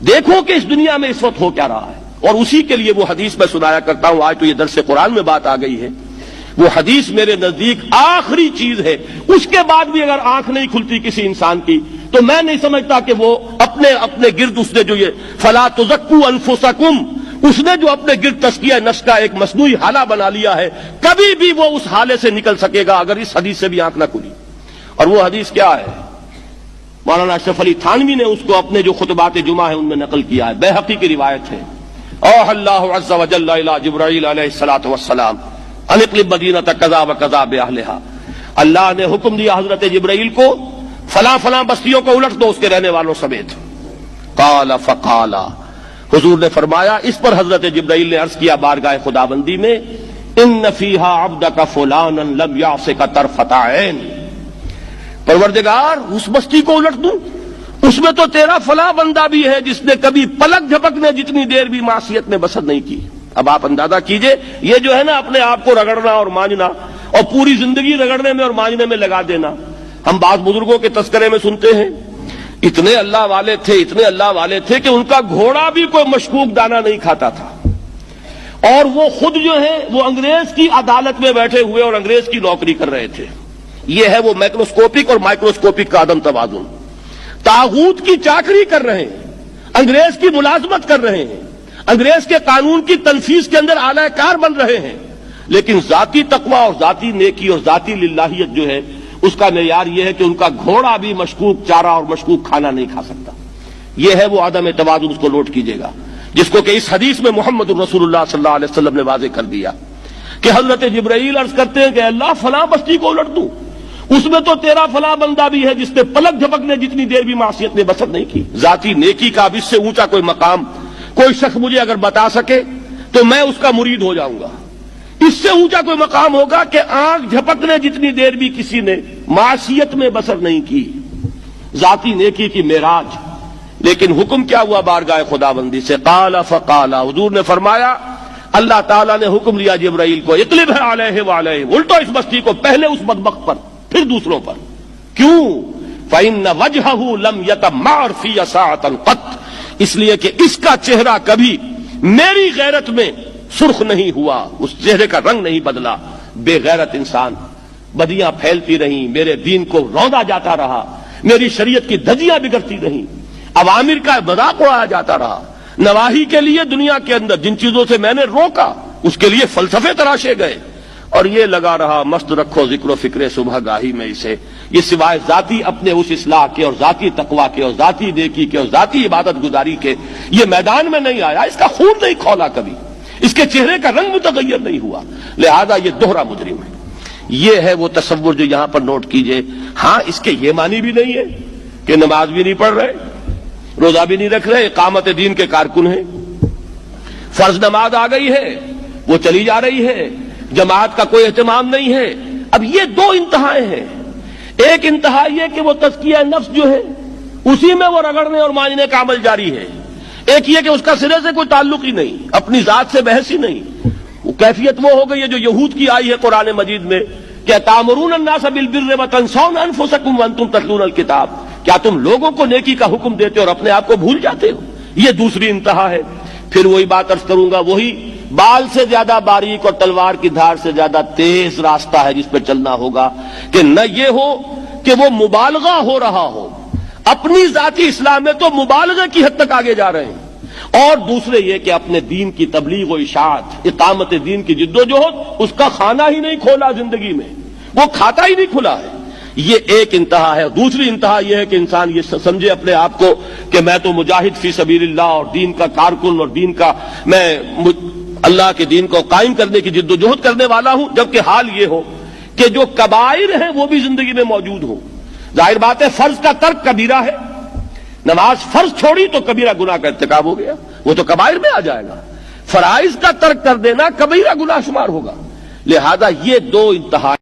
دیکھو کہ اس دنیا میں اس وقت ہو کیا رہا ہے. اور اسی کے لیے وہ حدیث میں سنایا کرتا ہوں. آج تو یہ درس قرآن میں بات آ گئی ہے. وہ حدیث میرے نزدیک آخری چیز ہے. اس کے بعد بھی اگر آنکھ نہیں کھلتی کسی انسان کی تو میں نہیں سمجھتا کہ وہ اپنے گرد اس نے جو یہ فلا تزکوا انفسکم، اس نے جو اپنے گرد تزکیہ نفس کا ایک مصنوعی حالہ بنا لیا ہے، کبھی بھی وہ اس حالے سے نکل سکے گا اگر اس حدیث سے بھی آنکھ نہ کھلی. اور وہ حدیث کیا ہے؟ مولانا اشرف علی تھانوی نے اس کو اپنے جو خطبات جمعہ ہیں ان میں نقل کیا ہے. بیہقی کی روایت ہے. اوحى اللہ عز وجل الى جبرائیل علیہ الصلوۃ والسلام ان اقلب مدینۃ کذا وکذا باہلھا. اللہ نے حکم دیا حضرت جبرائیل کو فلاں فلاں بستیوں کو الٹ دو اس کے رہنے والوں سمیت. قال فقال، حضور نے فرمایا. اس پر حضرت جبرائیل نے عرض کیا بارگاہ خداوندی میں، ان فیھا عبدک فلانا لم یعصک طرفۃ عین. پروردگار اس بستی کو الٹ دوں، اس میں تو تیرا فلاں بندہ بھی ہے جس نے کبھی پلک جھپکنے جتنی دیر بھی معصیت میں بسر نہیں کی. اب آپ اندازہ کیجئے، یہ جو ہے نا اپنے آپ کو رگڑنا اور مانجنا اور پوری زندگی رگڑنے میں اور مانجنے میں لگا دینا. ہم بعض بزرگوں کے تذکرے میں سنتے ہیں اتنے اللہ والے تھے کہ ان کا گھوڑا بھی کوئی مشکوک دانہ نہیں کھاتا تھا، اور وہ خود جو ہے وہ انگریز کی عدالت میں بیٹھے ہوئے اور انگریز کی نوکری کر رہے تھے. یہ ہے وہ مائکروسکوپک اور مائکروسکوپک کا عدم توازن. طاغوت کی چاکری کر رہے ہیں، انگریز کی ملازمت کر رہے ہیں، انگریز کے قانون کی تنفیذ کے اندر اعلی کار بن رہے ہیں، لیکن ذاتی تقویٰ اور ذاتی نیکی اور ذاتی للہیت جو ہے اس کا معیار یہ ہے کہ ان کا گھوڑا بھی مشکوک چارہ اور مشکوک کھانا نہیں کھا سکتا. یہ ہے وہ عدم توازن. اس کو نوٹ کیجیے گا، جس کو کہ اس حدیث میں محمد الرسول اللہ صلی اللہ علیہ وسلم نے واضح کر دیا کہ حضرت جبرائیل عرض کرتے ہیں کہ اللہ فلاں بستی کو الٹ دوں، اس میں تو تیرا فلاں بندہ بھی ہے جس نے پلک جھپکنے جتنی دیر بھی معصیت میں بسر نہیں کی. ذاتی نیکی کا اب اس سے اونچا کوئی مقام کوئی شخص مجھے اگر بتا سکے تو میں اس کا مرید ہو جاؤں گا. اس سے اونچا کوئی مقام ہوگا کہ آنکھ جھپکنے جتنی دیر بھی کسی نے معصیت میں بسر نہیں کی. ذاتی نیکی کی معراج. لیکن حکم کیا ہوا بارگاہ خداوندی سے؟ قال فقال، حضور نے فرمایا اللہ تعالیٰ نے حکم دیا جبرائیل کو اقلب علیہ وعلیہ، الٹو اس بستی کو، پہلے اس بدبخت پر پھر دوسروں پر. کیوں؟ فإن وجهه لم يتمعر في ساعة قط، اس لیے کہ اس کا چہرہ کبھی میری غیرت میں سرخ نہیں ہوا، اس چہرے کا رنگ نہیں بدلا. بے غیرت انسان، بدیاں پھیلتی رہیں، میرے دین کو روندا جاتا رہا، میری شریعت کی دھجیاں بگڑتی رہیں، اوامر کا مذاق اڑایا جاتا رہا، نواہی کے لیے دنیا کے اندر جن چیزوں سے میں نے روکا اس کے لیے فلسفے تراشے گئے، اور یہ لگا رہا مست رکھو ذکر و فکر صبح گاہی میں اسے. یہ سوائے ذاتی اپنے اس اصلاح کے اور ذاتی تقویٰ کے اور ذاتی نیکی کے اور ذاتی عبادت گزاری کے یہ میدان میں نہیں آیا، اس کا خون نہیں کھولا کبھی، اس کے چہرے کا رنگ متغیر نہیں ہوا، لہذا یہ دوہرا مجرم ہے. یہ ہے وہ تصور جو یہاں پر نوٹ کیجئے. ہاں اس کے یہ معنی بھی نہیں ہے کہ نماز بھی نہیں پڑھ رہے، روزہ بھی نہیں رکھ رہے، اقامت دین کے کارکن ہیں، فرض نماز آ گئی ہے وہ چلی جا رہی ہے، جماعت کا کوئی اہتمام نہیں ہے. اب یہ دو انتہائیں ہیں. ایک انتہا یہ کہ وہ تزکیہ نفس جو ہے اسی میں وہ رگڑنے اور مانجنے کا عمل جاری ہے. ایک یہ کہ اس کا سرے سے کوئی تعلق ہی نہیں، اپنی ذات سے بحث ہی نہیں. وہ کیفیت وہ ہو گئی ہے جو یہود کی آئی ہے قرآن مجید میں کہ تامرون الناس بالبر وتنسون انفسکم وانتم تتلون الکتاب، کیا تم لوگوں کو نیکی کا حکم دیتے اور اپنے آپ کو بھول جاتے ہو؟ یہ دوسری انتہا ہے. پھر وہی بات عرض کروں گا، وہی بال سے زیادہ باریک اور تلوار کی دھار سے زیادہ تیز راستہ ہے جس پہ چلنا ہوگا کہ نہ یہ ہو کہ وہ مبالغہ ہو رہا ہو، اپنی ذاتی اصلاح میں تو مبالغہ کی حد تک آگے جا رہے ہیں، اور دوسرے یہ کہ اپنے دین کی تبلیغ و اشاعت، اقامت دین کی جدوجہد اس کا کھانا ہی نہیں کھولا، زندگی میں وہ کھاتا ہی نہیں کھلا ہے. یہ ایک انتہا ہے. دوسری انتہا یہ ہے کہ انسان یہ سمجھے اپنے آپ کو کہ میں تو مجاہد فی سبیل اللہ اور دین کا کارکن اور دین کا میں اللہ کے دین کو قائم کرنے کی جد و جہد کرنے والا ہوں، جبکہ حال یہ ہو کہ جو کبائر ہیں وہ بھی زندگی میں موجود ہوں. ظاہر بات ہے فرض کا ترک کبیرہ ہے، نماز فرض چھوڑی تو کبیرہ گناہ کا ارتکاب ہو گیا، وہ تو کبائر میں آ جائے گا. فرائض کا ترک کر دینا کبیرہ گناہ شمار ہوگا. لہذا یہ دو انتہا